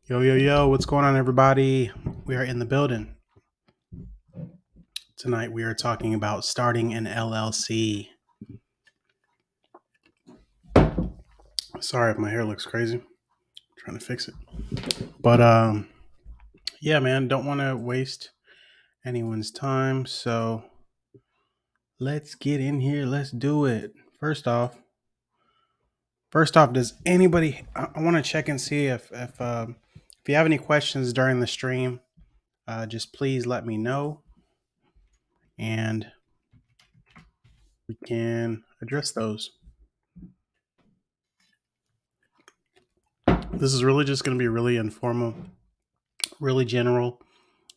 Yo, yo, yo, what's going on, everybody? We are in the building. Tonight, we are talking about starting an LLC. Sorry if my hair looks crazy. I'm trying to fix it. But, yeah, man, don't want to waste anyone's time. So let's get in here. Let's do it. First off, does anybody, I want to check and see if you have any questions during the stream, just please let me know and we can address those. This is really just going to be really informal, really general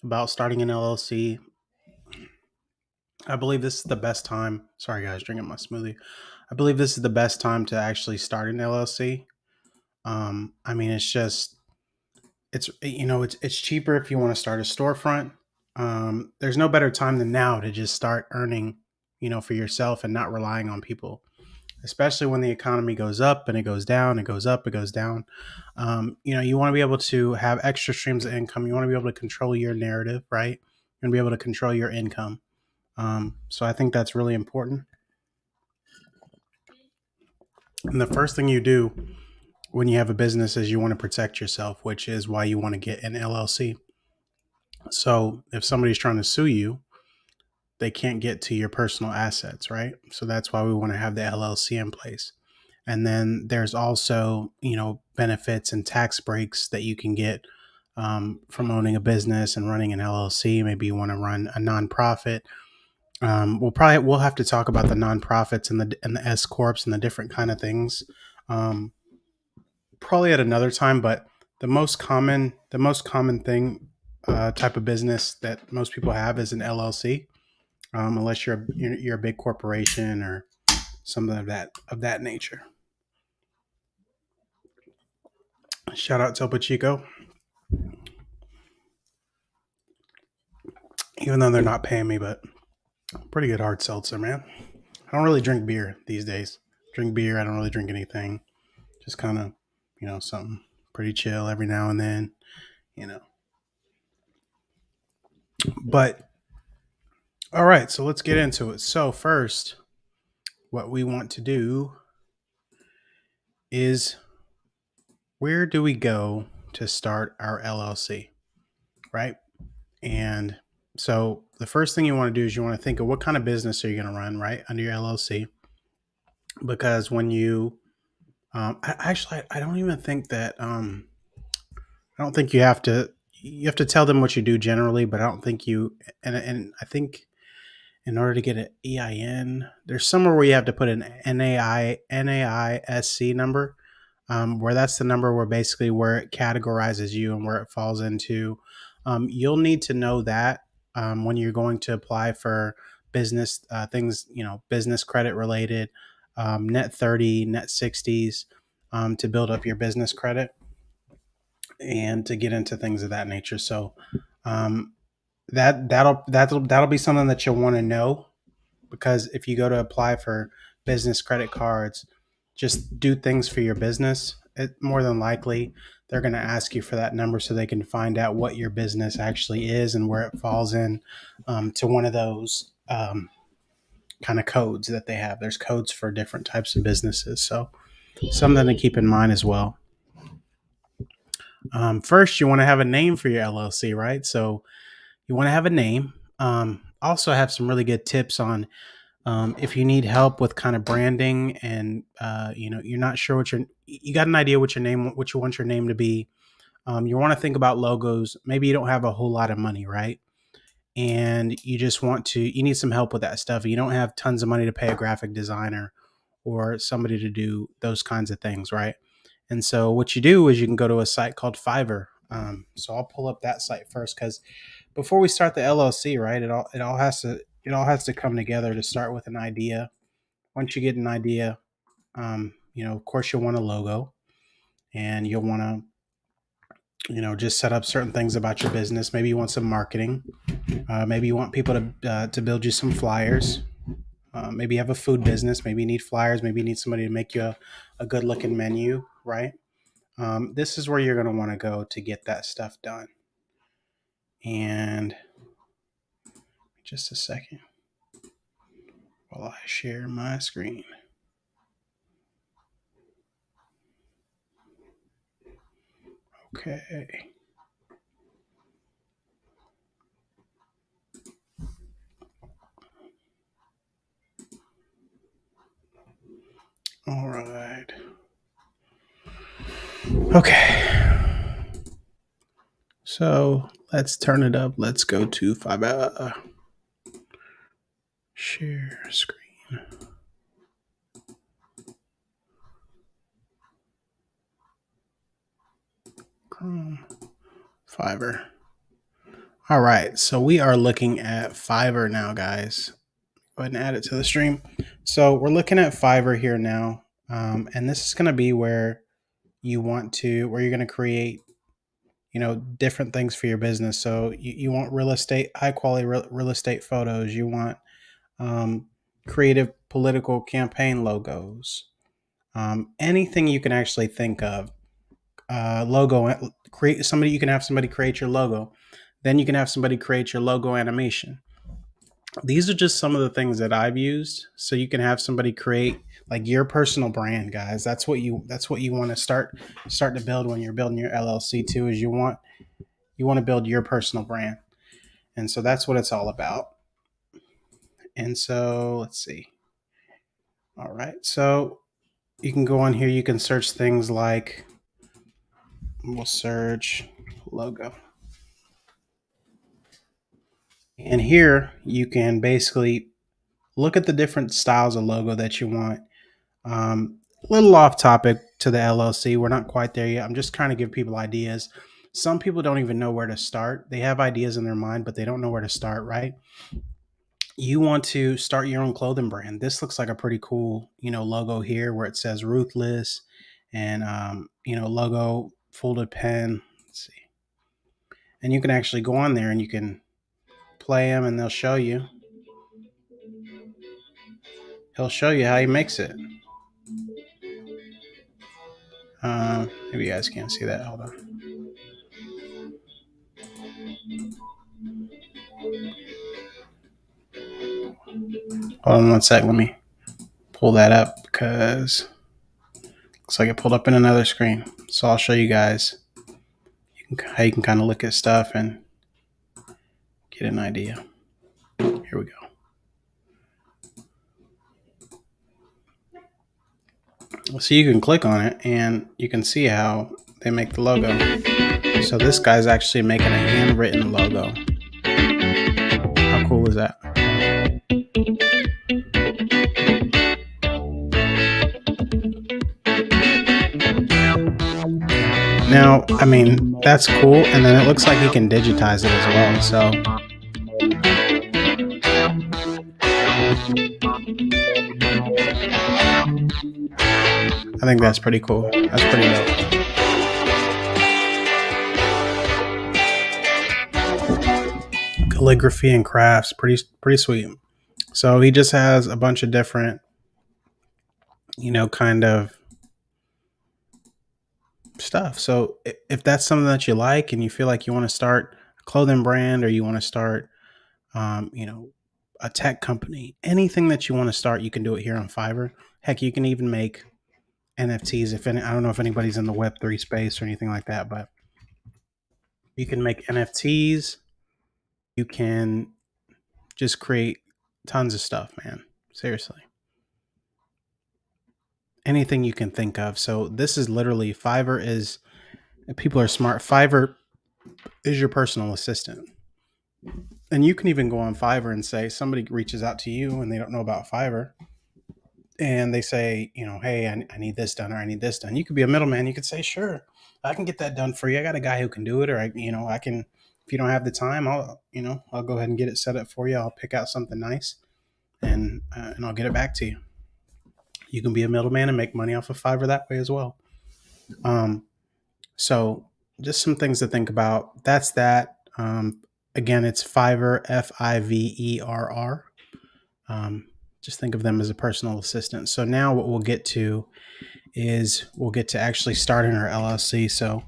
about starting an LLC. I believe this is the best time. Sorry, guys, drinking my smoothie. I believe this is the best time to actually start an LLC. I mean, it's cheaper if you want to start a storefront. There's no better time than now to just start earning, for yourself and not relying on people, especially when the economy goes up and it goes down, it goes up, it goes down. You want to be able to have extra streams of income. You want to be able to control your narrative, right? You want to be able to control your income. So I think that's really important. And the first thing you do when you have a business is you want to protect yourself, which is why you want to get an LLC. So if somebody's trying to sue you, they can't get to your personal assets, right? So that's why we want to have the LLC in place. And then there's also, benefits and tax breaks that you can get from owning a business and running an LLC. Maybe you want to run a nonprofit. We'll have to talk about the nonprofits and the S corps and the different kind of things, probably at another time. But the most common thing, type of business that most people have is an LLC, unless you're a big corporation or something of that nature. Shout out Topo Chico, even though they're not paying me, but pretty good hard seltzer, man. I don't really drink beer these days. Drink beer, I don't really drink anything. Just kind of, something pretty chill every now and then, you know. But all right, so let's get into it. So first, what we want to do is, where do we go to start our LLC, right? And so the first thing you want to do is you want to think of what kind of business are you going to run, right, under your LLC. Because when you, I don't even think that, I don't think you have to tell them what you do generally, but I don't think and I think in order to get an EIN, there's somewhere where you have to put an NAISC number, where that's the number where it categorizes you and where it falls into. You'll need to know that, when you're going to apply for business things, business credit related, net 30, net 60s, to build up your business credit and to get into things of that nature. So, um, that'll be something that you'll want to know, because if you go to apply for business credit cards, just do things for your business, more than likely they're going to ask you for that number so they can find out what your business actually is and where it falls in, to one of those, kind of codes that they have. There's codes for different types of businesses, so something to keep in mind as well. First, you want to have a name for your LLC, right? So you want to have a name. Also, have some really good tips on, if you need help with kind of branding, and you're not sure you got an idea what you want your name to be. You want to think about logos. Maybe you don't have a whole lot of money, right? And you need some help with that stuff. You don't have tons of money to pay a graphic designer or somebody to do those kinds of things, right? And so what you do is you can go to a site called Fiverr. So I'll pull up that site first, because before we start the LLC, right, it all has to come together to start with an idea. Once you get an idea, of course you'll want a logo, and you'll want to, just set up certain things about your business. Maybe you want some marketing. Maybe you want people to build you some flyers. Maybe you have a food business. Maybe you need flyers. Maybe you need somebody to make you a good looking menu, right? This is where you're going to want to go to get that stuff done. And just a second while I share my screen. Okay. All right. Okay. So let's turn it up. Let's go to Fiverr. Share screen. Chrome. Fiverr. All right. So we are looking at Fiverr now, guys. Go ahead and add it to the stream. So we're looking at Fiverr here now. And this is going to be where you're going to create, different things for your business. So you want real estate, high quality real estate photos. You want creative political campaign logos, anything you can actually think of. Logo, create somebody. You can have somebody create your logo. Then you can have somebody create your logo animation. These are just some of the things that I've used. So you can have somebody create like your personal brand, guys. That's what you want to start to build when you're building your LLC too. Is you want to build your personal brand, and so that's what it's all about. And so let's see. All right, so you can go on here. You can search things like, we'll search logo. And here you can basically look at the different styles of logo that you want. A little off topic to the LLC. We're not quite there yet. I'm just trying to give people ideas. Some people don't even know where to start. They have ideas in their mind, but they don't know where to start, right? You want to start your own clothing brand. This looks like a pretty cool, logo here where it says ruthless and, logo folded pen. Let's see. And you can actually go on there and you can play them and they'll show you. He'll show you how he makes it. Maybe you guys can't see that. Hold on. Hold on one sec. Let me pull that up because looks like it pulled up in another screen. So I'll show you guys how you can kind of look at stuff and get an idea. Here we go. So you can click on it and you can see how they make the logo. So this guy's actually making a handwritten logo. How cool is that? Now, I mean, that's cool. And then it looks like he can digitize it as well. So I think that's pretty cool. That's pretty dope. Calligraphy and crafts, pretty sweet. So he just has a bunch of different, kind of stuff. So if that's something that you like and you feel like you want to start a clothing brand or you want to start, a tech company, anything that you want to start, you can do it here on Fiverr. Heck, you can even make NFTs. I don't know if anybody's in the Web3 space or anything like that, but you can make NFTs. You can just create tons of stuff, man. Seriously. Anything you can think of. So this is literally Fiverr is, people are smart. Fiverr is your personal assistant. And you can even go on Fiverr and say somebody reaches out to you and they don't know about Fiverr. And they say, hey, I need this done or I need this done. You could be a middleman. You could say, sure, I can get that done for you. I got a guy who can do it. Or, I can, if you don't have the time, I'll go ahead and get it set up for you. I'll pick out something nice and I'll get it back to you. You can be a middleman and make money off of Fiverr that way as well. So just some things to think about. That's that. Again, it's Fiverr, Fiverr. Just think of them as a personal assistant. So now what we'll get to is we'll get to actually starting our LLC. So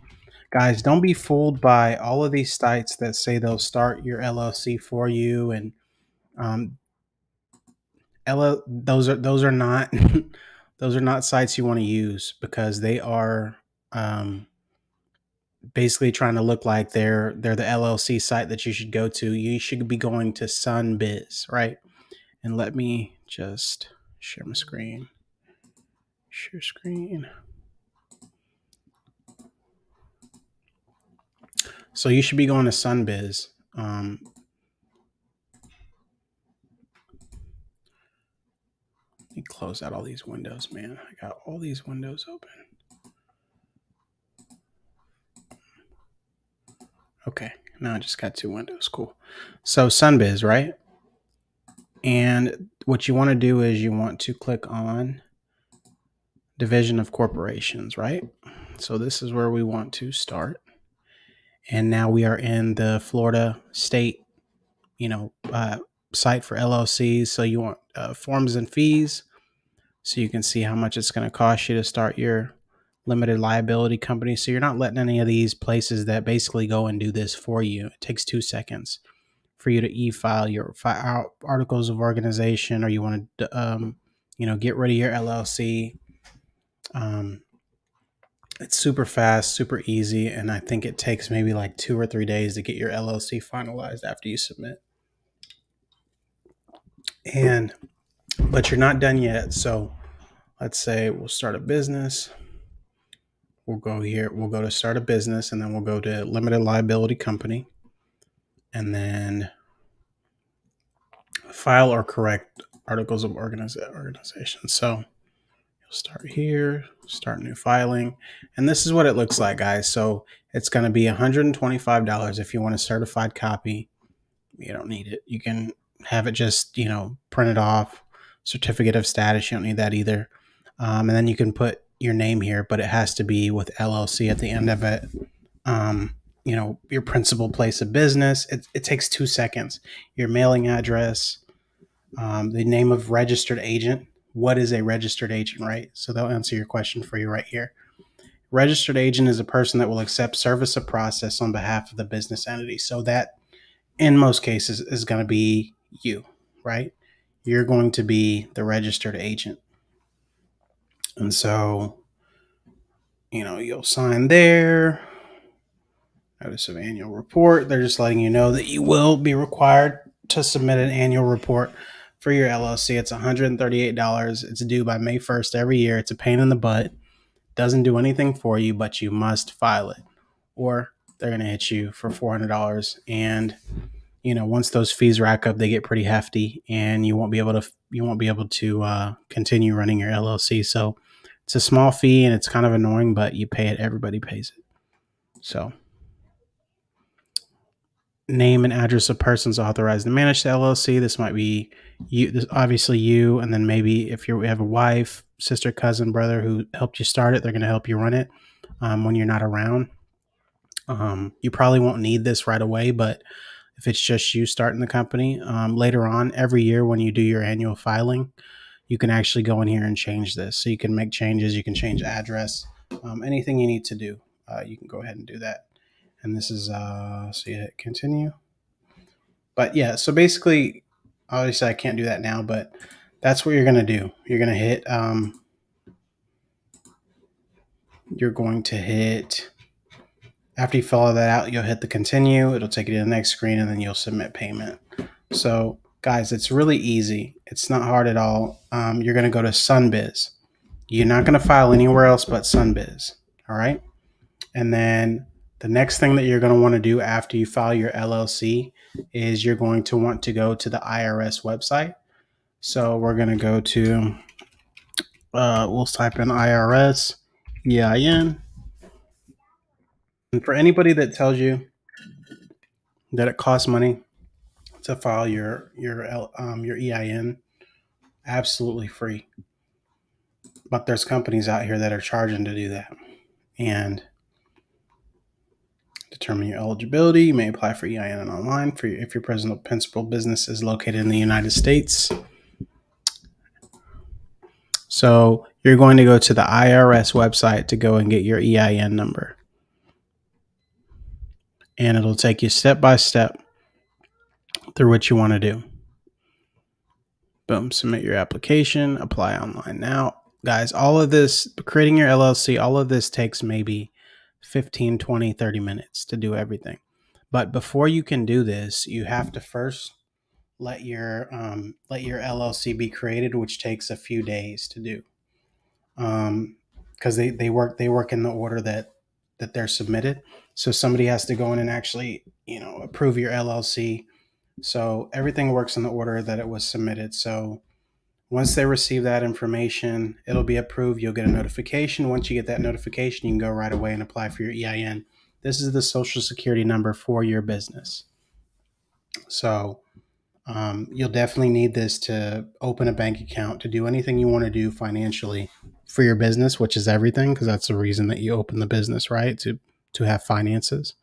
guys, don't be fooled by all of these sites that say they'll start your LLC for you, and um, those are not those are not sites you want to use, because they are um, basically trying to look like they're the LLC site that you should go to. You should be going to Sunbiz, right? And let me just share my screen. Share screen. So you should be going to Sunbiz. Let me close out all these windows, man. I got all these windows open. Okay, now I just got two windows. Cool. So Sunbiz, right? And what you want to do is you want to click on Division of Corporations, right? So this is where we want to start. And now we are in the Florida state, site for LLCs. So you want forms and fees, so you can see how much it's going to cost you to start your limited liability company. So you're not letting any of these places that basically go and do this for you. It takes 2 seconds for you to e-file your articles of organization, or you want to, get rid of your LLC. It's super fast, super easy, and I think it takes maybe like 2 or 3 days to get your LLC finalized after you submit. But you're not done yet. So let's say we'll start a business. We'll go here. We'll go to start a business, and then we'll go to limited liability company, and then file or correct articles of organization. So you'll start here, start new filing, and this is what it looks like, guys. So it's going to be $125 if you want a certified copy. You don't need it. You can have it just, printed off. Certificate of status, you don't need that either. And then you can put your name here, but it has to be with LLC at the end of it. Your principal place of business. It takes 2 seconds. Your mailing address, the name of registered agent. What is a registered agent, right? So they'll answer your question for you right here. Registered agent is a person that will accept service of process on behalf of the business entity. So that, in most cases, is going to be you, right? You're going to be the registered agent. And so, you'll sign there. Notice of annual report. They're just letting you know that you will be required to submit an annual report for your LLC. It's $138. It's due by May 1st every year. It's a pain in the butt. Doesn't do anything for you, but you must file it, or they're going to hit you for $400. And once those fees rack up, they get pretty hefty, and you won't be able to continue running your LLC. So it's a small fee, and it's kind of annoying, but you pay it. Everybody pays it. So name and address of persons authorized to manage the LLC. This might be you. This obviously you, and then maybe if you have a wife, sister, cousin, brother who helped you start it, they're going to help you run it when you're not around. You probably won't need this right away, but if it's just you starting the company, later on, every year when you do your annual filing, you can actually go in here and change this. So you can make changes, you can change address, anything you need to do, you can go ahead and do that. And this is, so you hit continue. But yeah, so basically, obviously I can't do that now, but that's what you're going to do. You're going to hit, after you fill all that out, you'll hit the continue. It'll take you to the next screen, and then you'll submit payment. So guys, it's really easy. It's not hard at all. You're going to go to Sunbiz. You're not going to file anywhere else but Sunbiz. All right. And then the next thing that you're going to want to do after you file your LLC is you're going to want to go to the IRS website. So we're going to go to, we'll type in IRS EIN. And for anybody that tells you that it costs money to file your EIN, absolutely free. But there's companies out here that are charging to do that. And determine your eligibility. You may apply for EIN online if your principal business is located in the United States. So You're going to go to the IRS website to go and get your EIN number. And it'll take you step by step through what you want to do. Boom, submit your application, apply online now. Guys, all of this, creating your LLC, all of this takes maybe 15, 20, 30 minutes to do everything. But before you can do this, you have to first let your LLC be created, which takes a few days to do. Because they work in the order that they're submitted. So somebody has to go in and actually, approve your LLC. So everything works in the order that it was submitted. So once they receive that information, it'll be approved. You'll get a notification. Once you get that notification, you can go right away and apply for your EIN. This is the social security number for your business. So you'll definitely need this to open a bank account, to do anything you want to do financially for your business, which is everything, because that's the reason that you open the business, right? To have finances,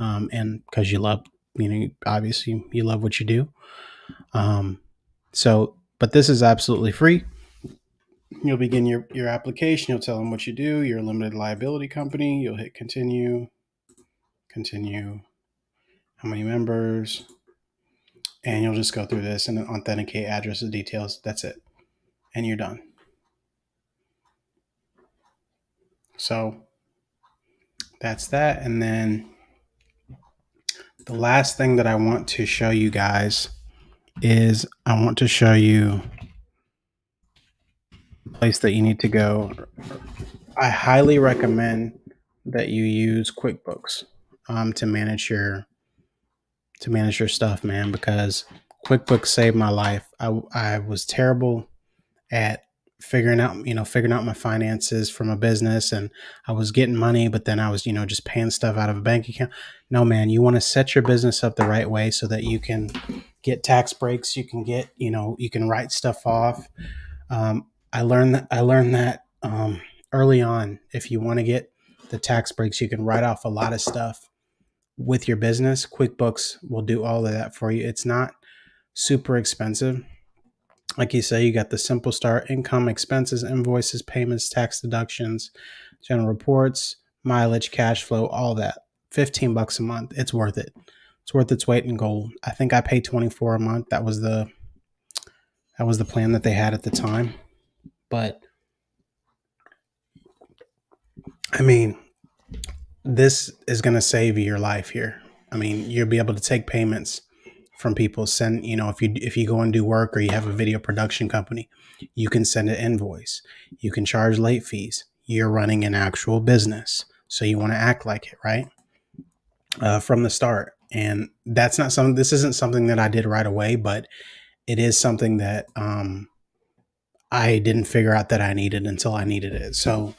and because you love, obviously you love what you do. But this is absolutely free. You'll begin your application. You'll tell them what you do. You're a limited liability company. You'll hit continue, how many members, and you'll just go through this and authenticate addresses, details. That's it. And you're done. So that's that. And then the last thing that I want to show you guys is I want to show you a place that you need to go. I highly recommend that you use QuickBooks to manage your stuff, man, because QuickBooks saved my life. I was terrible at figuring out my finances from a business, and I was getting money, but then I was, just paying stuff out of a bank account. No, man, you want to set your business up the right way so that you can get tax breaks. You can get, you can write stuff off. I learned that early on. If you want to get the tax breaks, you can write off a lot of stuff with your business. QuickBooks will do all of that for you. It's not super expensive. Like you say, you got the simple start: income, expenses, invoices, payments, tax deductions, general reports, mileage, cash flow, all that. $15 a month. It's worth it. It's worth its weight in gold. I think I paid $24 a month. That was the plan that they had at the time. But I mean, this is going to save you your life here. I mean, you'll be able to take payments from people. Send, if you go and do work, or you have a video production company, you can send an invoice. You can charge late fees. You're running an actual business, so you want to act like it, right? From the start. And this isn't something that I did right away, but it is something that I didn't figure out that I needed until I needed it. So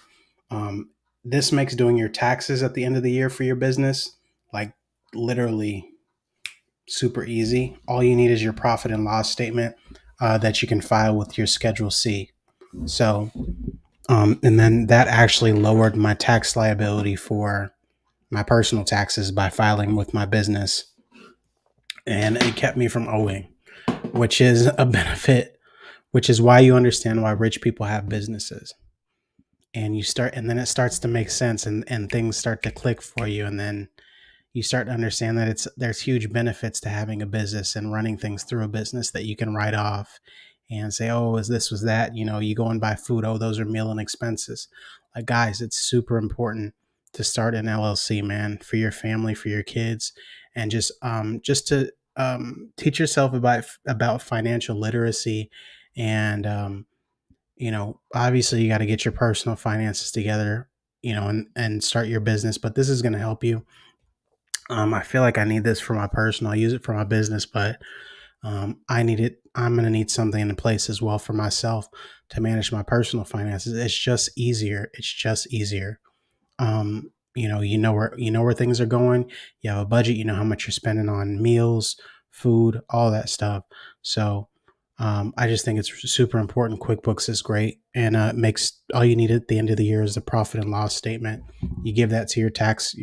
this makes doing your taxes at the end of the year for your business like literally super easy. All you need is your profit and loss statement that you can file with your Schedule C. So, and then that actually lowered my tax liability for my personal taxes by filing with my business, and it kept me from owing, which is a benefit, which is why you understand why rich people have businesses. And then it starts to make sense, and things start to click for you, and then you start to understand that there's huge benefits to having a business and running things through a business that you can write off and say, oh, was that, you go and buy food. Oh, those are meal and expenses. Like, guys, it's super important to start an LLC, man, for your family, for your kids, and just to teach yourself about financial literacy. And, obviously you got to get your personal finances together, and start your business, but this is going to help you. I feel like I need this for my personal. I use it for my business, but I need it. I'm going to need something in place as well for myself to manage my personal finances. It's just easier. It's just easier. You know where things are going. You have a budget. You know how much you're spending on meals, food, all that stuff. So I just think it's super important. QuickBooks is great, and makes all you need at the end of the year is the profit and loss statement. You give that to your tax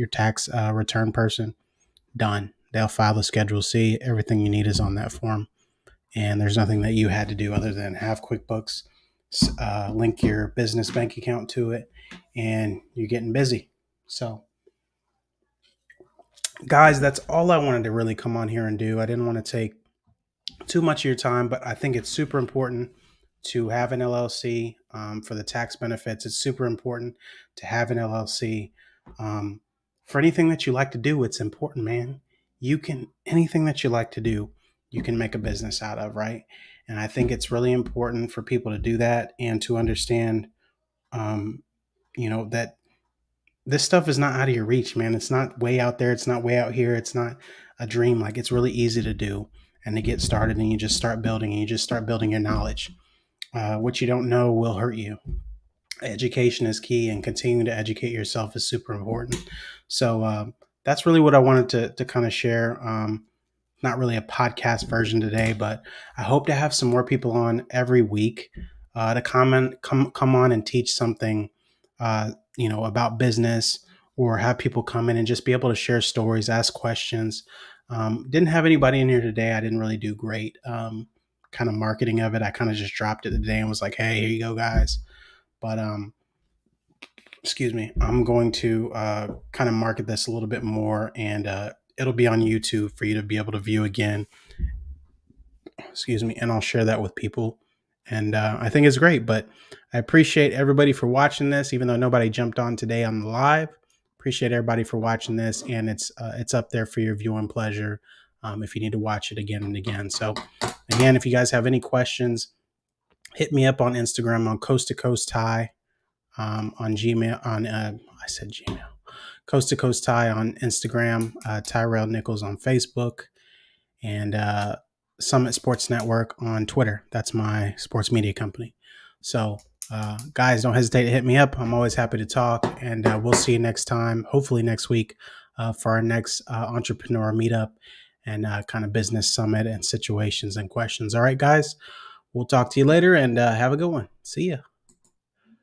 return person. Done. They'll file the Schedule C. Everything you need is on that form, and there's nothing that you had to do other than have QuickBooks, link your business bank account to it, and you're getting busy. So, guys, that's all I wanted to really come on here and do. I didn't want to take too much of your time, but I think it's super important to have an LLC for the tax benefits. It's super important to have an LLC for anything that you like to do. It's important, man. You can anything that you like to do, you can make a business out of, right? And I think it's really important for people to do that and to understand, um, that this stuff is not out of your reach, man. It's not way out there. It's not way out here. It's not a dream. Like, it's really easy to do and to get started, and you just start building and you just start building your knowledge. What you don't know will hurt you. Education is key, and continuing to educate yourself is super important. So that's really what I wanted to kind of share. Not really a podcast version today, but I hope to have some more people on every week to come on and teach something, about business, or have people come in and just be able to share stories, ask questions. Didn't have anybody in here today. I didn't really do great kind of marketing of it. I kind of just dropped it today and was like, hey, here you go, guys. But excuse me, I'm going to kind of market this a little bit more, and it'll be on YouTube for you to be able to view again. Excuse me, and I'll share that with people. And I think it's great. But I appreciate everybody for watching this, even though nobody jumped on today on the live. Appreciate everybody for watching this, and it's up there for your viewing pleasure if you need to watch it again and again. So again, if you guys have any questions, hit me up on Instagram on Coast to Coast Ty, on Gmail on I said Gmail, Coast to Coast Ty on Instagram, Tyrell Nichols on Facebook, and Summit Sports Network on Twitter. That's my sports media company. So guys, don't hesitate to hit me up. I'm always happy to talk, and we'll see you next time, hopefully next week, for our next entrepreneur meetup and kind of business summit and situations and questions. All right, guys, we'll talk to you later, and have a good one. See ya.